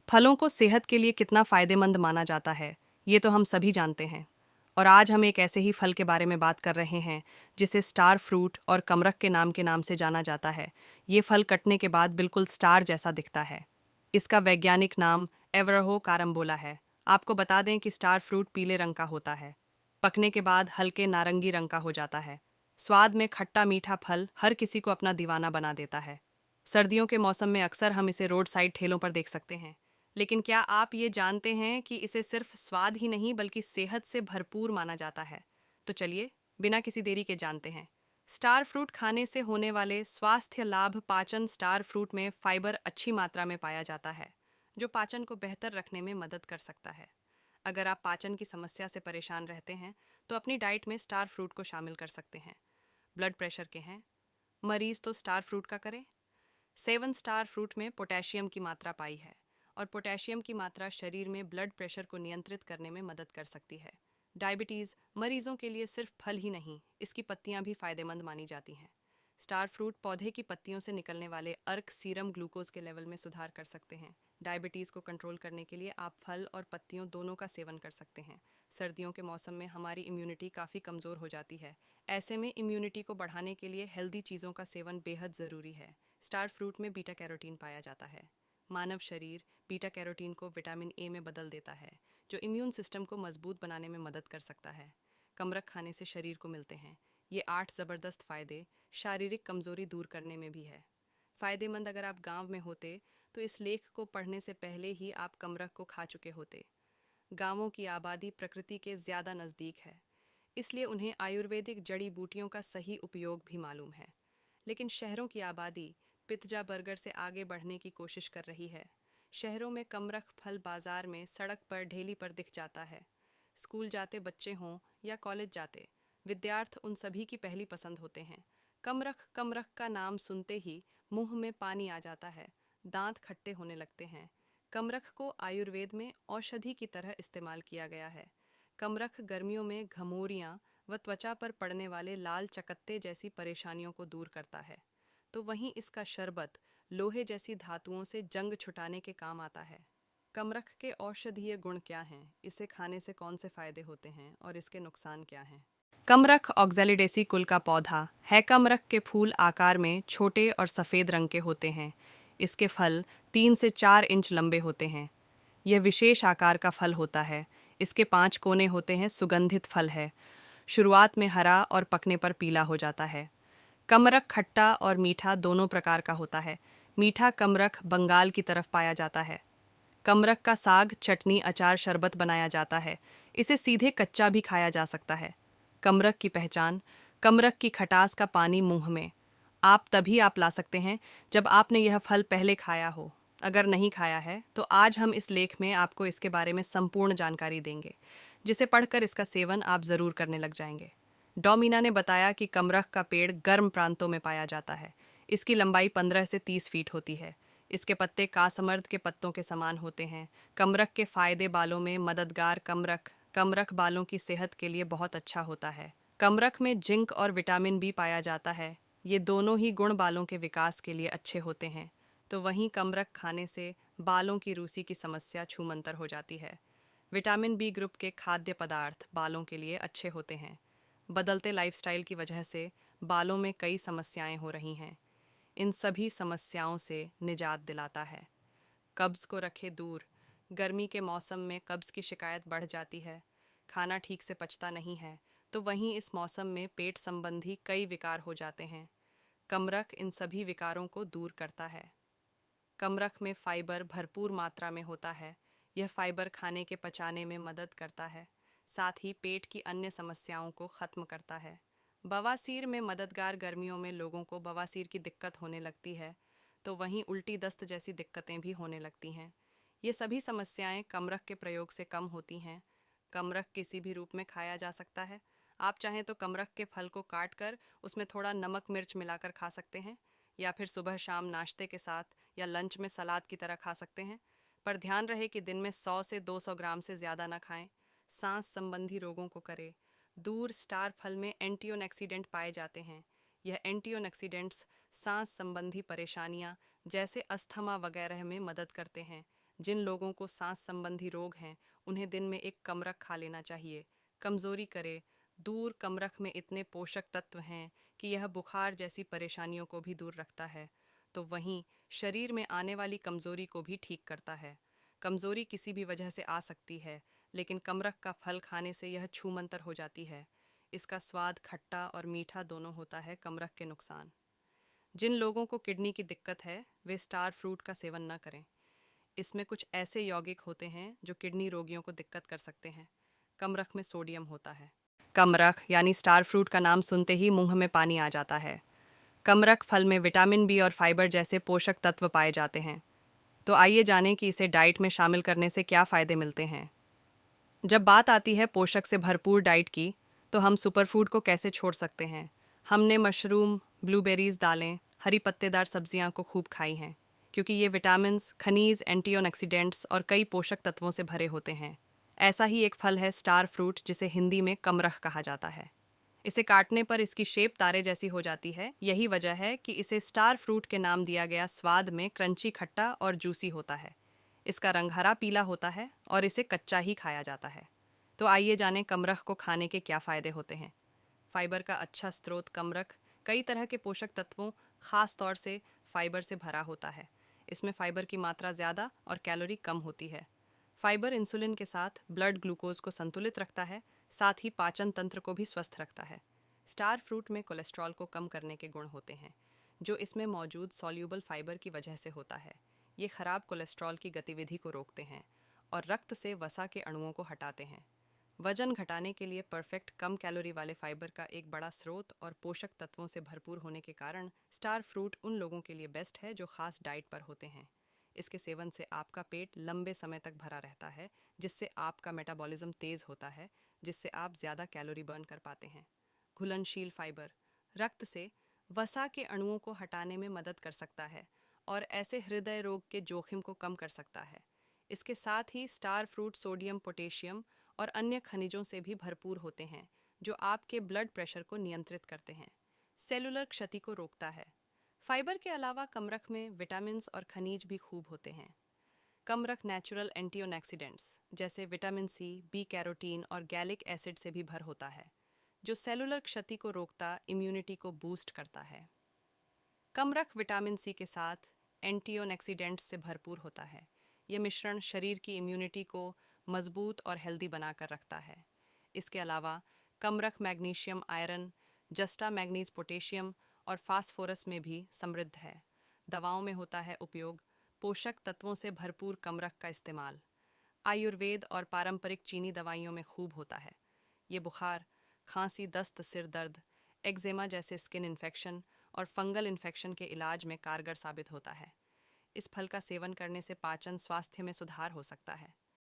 फलों को सेहत के लिए कितना फायदेमंद माना जाता है, ये तो हम सभी जानते हैं। और आज हम एक ऐसे ही फल के बारे में बात कर रहे हैं जिसे स्टार फ्रूट और कमरख के नाम से जाना जाता है। ये फल कटने के बाद बिल्कुल स्टार जैसा दिखता है। इसका वैज्ञानिक नाम एवरहो कारम्बोला है। आपको बता दें कि स्टार फ्रूट पीले रंग का होता है। पकने के बाद हल्के नारंगी रंग का हो जाता है। स्वाद में खट्टा मीठा फल हर किसी को अपना दीवाना बना देता है। सर्दियों के मौसम में अक्सर हम इसे रोड साइड ठेलों पर देख सकते हैं। लेकिन क्या आप ये जानते हैं कि इसे सिर्फ स्वाद ही नहीं बल्कि सेहत से भरपूर माना जाता है? तो चलिए, बिना किसी देरी के जानते हैं। स्टार फ्रूट खाने से होने वाले स्वास्थ्य लाभ। पाचन। स्टार फ्रूट में फाइबर अच्छी मात्रा में पाया जाता है, जो पाचन को बेहतर रखने में मदद कर सकता है। अगर आप पाचन की समस्या से परेशान रहते हैं, तो अपनी डाइट में स्टार फ्रूट को शामिल कर सकते हैं। ब्लड प्रेशर के हैं मरीज तो स्टार फ्रूट का करें। सेवन स्टार फ्रूट में पोटेशियम की मात्रा पाई है, और पोटेशियम की मात्रा शरीर में ब्लड प्रेशर को नियंत्रित करने में मदद कर सकती है। डायबिटीज़ मरीजों के लिए सिर्फ फल ही नहीं, इसकी पत्तियां भी फायदेमंद मानी जाती हैं। स्टार फ्रूट पौधे की पत्तियों से निकलने वाले अर्क सीरम ग्लूकोज के लेवल में सुधार कर सकते हैं। डायबिटीज़ को कंट्रोल करने के लिए आप फल और पत्तियों दोनों का सेवन कर सकते हैं। सर्दियों के मौसम में हमारी इम्यूनिटी काफ़ी कमज़ोर हो जाती है। ऐसे में इम्यूनिटी को बढ़ाने के लिए हेल्दी चीज़ों का सेवन बेहद ज़रूरी है। स्टार फ्रूट में बीटा कैरोटीन पाया जाता है। मानव शरीर बीटा कैरोटीन को विटामिन ए में बदल देता है, जो इम्यून सिस्टम को मजबूत बनाने में मदद कर सकता है। कमरख खाने से शरीर को मिलते हैं ये 8 ज़बरदस्त फ़ायदे। शारीरिक कमजोरी दूर करने में भी है फ़ायदेमंद। अगर आप गांव में होते तो इस लेख को पढ़ने से पहले ही आप कमरख को खा चुके होते। गांवों की आबादी प्रकृति के ज़्यादा नज़दीक है, इसलिए उन्हें आयुर्वेदिक जड़ी बूटियों का सही उपयोग भी मालूम है। लेकिन शहरों की आबादी पित्जा बर्गर से आगे बढ़ने की कोशिश कर रही है। शहरों में कमरख फल बाजार में, सड़क पर, ढेली पर दिख जाता है। स्कूल जाते बच्चे हों या कॉलेज जाते विद्यार्थ, उन सभी की पहली पसंद होते हैं। कमरख कमरख का नाम सुनते ही मुंह में पानी आ जाता है, दांत खट्टे होने लगते हैं। कमरख को आयुर्वेद में औषधि की तरह इस्तेमाल किया गया है। कमरख गर्मियों में घमौरियाँ व त्वचा पर पड़ने वाले लाल चकत्ते जैसी परेशानियों को दूर करता है। तो वहीं इसका शरबत लोहे जैसी धातुओं से जंग छुटाने के काम आता है। कमरख के औषधीय गुण क्या हैं, इसे खाने से कौन से फायदे होते हैं और इसके नुकसान क्या हैं? कमरख ऑक्जेलिडेसी कुल का पौधा है। कमरख के फूल आकार में छोटे और सफ़ेद रंग के होते हैं। इसके फल 3 से 4 इंच लंबे होते हैं। यह विशेष आकार का फल होता है। इसके 5 कोने होते हैं। सुगंधित फल है। शुरुआत में हरा और पकने पर पीला हो जाता है। कमरख खट्टा और मीठा दोनों प्रकार का होता है। मीठा कमरख बंगाल की तरफ पाया जाता है। कमरख का साग, चटनी, अचार, शरबत बनाया जाता है। इसे सीधे कच्चा भी खाया जा सकता है। कमरख की पहचान। कमरख की खटास का पानी मुंह में आप ला सकते हैं जब आपने यह फल पहले खाया हो। अगर नहीं खाया है तो आज हम इस लेख में आपको इसके बारे में संपूर्ण जानकारी देंगे, जिसे पढ़कर इसका सेवन आप ज़रूर करने लग जाएंगे। डॉमिना ने बताया कि कमरख का पेड़ गर्म प्रांतों में पाया जाता है। इसकी लंबाई 15 से 30 फीट होती है। इसके पत्ते कासमर्द के पत्तों के समान होते हैं। कमरख के फायदे। बालों में मददगार। कमरख कमरख बालों की सेहत के लिए बहुत अच्छा होता है। कमरख में जिंक और विटामिन बी पाया जाता है। ये दोनों ही गुण बालों के विकास के लिए अच्छे होते हैं। तो वहीं कमरख खाने से बालों की रूसी की समस्या छूमंतर हो जाती है। विटामिन बी ग्रुप के खाद्य पदार्थ बालों के लिए अच्छे होते हैं। बदलते लाइफस्टाइल की वजह से बालों में कई समस्याएं हो रही हैं। इन सभी समस्याओं से निजात दिलाता है। कब्ज़ को रखे दूर। गर्मी के मौसम में कब्ज़ की शिकायत बढ़ जाती है। खाना ठीक से पचता नहीं है, तो वहीं इस मौसम में पेट संबंधी कई विकार हो जाते हैं। कमरख इन सभी विकारों को दूर करता है। कमरख में फाइबर भरपूर मात्रा में होता है। यह फाइबर खाने के पचाने में मदद करता है, साथ ही पेट की अन्य समस्याओं को ख़त्म करता है। बवासीर में मददगार। गर्मियों में लोगों को बवासीर की दिक्कत होने लगती है, तो वहीं उल्टी दस्त जैसी दिक्कतें भी होने लगती हैं। ये सभी समस्याएं कमरख के प्रयोग से कम होती हैं। कमरख किसी भी रूप में खाया जा सकता है। आप चाहें तो कमरख के फल को काट कर उसमें थोड़ा नमक मिर्च मिलाकर खा सकते हैं, या फिर सुबह शाम नाश्ते के साथ या लंच में सलाद की तरह खा सकते हैं। पर ध्यान रहे कि दिन में 100 से 200 ग्राम से ज़्यादा ना खाएं। सांस संबंधी रोगों को करे दूर। स्टार फल में एंटीऑक्सीडेंट पाए जाते हैं। यह एंटीऑक्सीडेंट्स सांस संबंधी परेशानियां जैसे अस्थमा वगैरह में मदद करते हैं। जिन लोगों को सांस संबंधी रोग हैं उन्हें दिन में एक कमरख खा लेना चाहिए। कमजोरी करे। दूर कमरख में इतने पोषक तत्व हैं कि यह बुखार जैसी परेशानियों को भी दूर रखता है, तो वहीं शरीर में आने वाली कमजोरी को भी ठीक करता है। कमजोरी किसी भी वजह से आ सकती है, लेकिन कमरख का फल खाने से यह छूमंतर हो जाती है। इसका स्वाद खट्टा और मीठा दोनों होता है। कमरख के नुकसान। जिन लोगों को किडनी की दिक्कत है वे स्टार फ्रूट का सेवन न करें। इसमें कुछ ऐसे यौगिक होते हैं जो किडनी रोगियों को दिक्कत कर सकते हैं। कमरख में सोडियम होता है। कमरख यानी स्टार फ्रूट का नाम सुनते ही मुंह में पानी आ जाता है। कमरख फल में विटामिन बी और फाइबर जैसे पोषक तत्व पाए जाते हैं। तो आइए जानें कि इसे डाइट में शामिल करने से क्या फ़ायदे मिलते हैं। जब बात आती है पोषक से भरपूर डाइट की, तो हम सुपरफूड को कैसे छोड़ सकते हैं। हमने मशरूम, ब्लूबेरीज, दालें, हरी पत्तेदार सब्जियां को खूब खाई हैं, क्योंकि ये विटामिन्स, खनिज, एंटीऑक्सीडेंट्स और कई पोषक तत्वों से भरे होते हैं। ऐसा ही एक फल है स्टार फ्रूट, जिसे हिंदी में कमरख कहा जाता है। इसे काटने पर इसकी शेप तारे जैसी हो जाती है। यही वजह है कि इसे स्टार फ्रूट के नाम दिया गया। स्वाद में क्रंची, खट्टा और जूसी होता है। इसका रंग हरा पीला होता है और इसे कच्चा ही खाया जाता है। तो आइए जानें कमरख को खाने के क्या फ़ायदे होते हैं। फाइबर का अच्छा स्रोत। कमरख कई तरह के पोषक तत्वों, खास तौर से फाइबर से भरा होता है। इसमें फाइबर की मात्रा ज़्यादा और कैलोरी कम होती है। फाइबर इंसुलिन के साथ ब्लड ग्लूकोज को संतुलित रखता है, साथ ही पाचन तंत्र को भी स्वस्थ रखता है। स्टार फ्रूट में कोलेस्ट्रॉल को कम करने के गुण होते हैं, जो इसमें मौजूद सॉल्यूबल फाइबर की वजह से होता है। ये खराब कोलेस्ट्रॉल की गतिविधि को रोकते हैं और रक्त से वसा के अणुओं को हटाते हैं। वजन घटाने के लिए परफेक्ट। कम कैलोरी वाले फाइबर का एक बड़ा स्रोत और पोषक तत्वों से भरपूर होने के कारण स्टार फ्रूट उन लोगों के लिए बेस्ट है जो खास डाइट पर होते हैं। इसके सेवन से आपका पेट लंबे समय तक भरा रहता है, जिससे आपका मेटाबॉलिज्म तेज़ होता है, जिससे आप ज़्यादा कैलोरी बर्न कर पाते हैं। घुलनशील फाइबर रक्त से वसा के अणुओं को हटाने में मदद कर सकता है और ऐसे हृदय रोग के जोखिम को कम कर सकता है। इसके साथ ही स्टार फ्रूट सोडियम, पोटेशियम और अन्य खनिजों से भी भरपूर होते हैं, जो आपके ब्लड प्रेशर को नियंत्रित करते हैं। सेलुलर क्षति को रोकता है। फाइबर के अलावा कमरख में विटामिन्स और खनिज भी खूब होते हैं। कमरख नेचुरल एंटीऑक्सीडेंट्स जैसे विटामिन सी, बी कैरोटीन और गैलिक एसिड से भी भर होता है, जो सेलुलर क्षति को रोकता, इम्यूनिटी को बूस्ट करता है। कमरख विटामिन सी के साथ एंटीऑक्सीडेंट्स से भरपूर होता है। यह मिश्रण शरीर की इम्यूनिटी को मजबूत और हेल्दी बनाकर रखता है। इसके अलावा कमरख magnesium, iron, juxta manganese, potassium और फास्फोरस में भी समृद्ध है। दवाओं में होता है उपयोग। पोषक तत्वों से भरपूर कमरख का इस्तेमाल आयुर्वेद और पारंपरिक चीनी दवाइयों में खूब होता है। ये बुखार, खांसी, दस्त, सिर दर्द, एक्जेमा जैसे स्किन इन्फेक्शन और फंगल इन्फेक्शन के इलाज में कारगर साबित होता है। इस फल का सेवन करने से पाचन स्वास्थ्य में सुधार हो सकता है।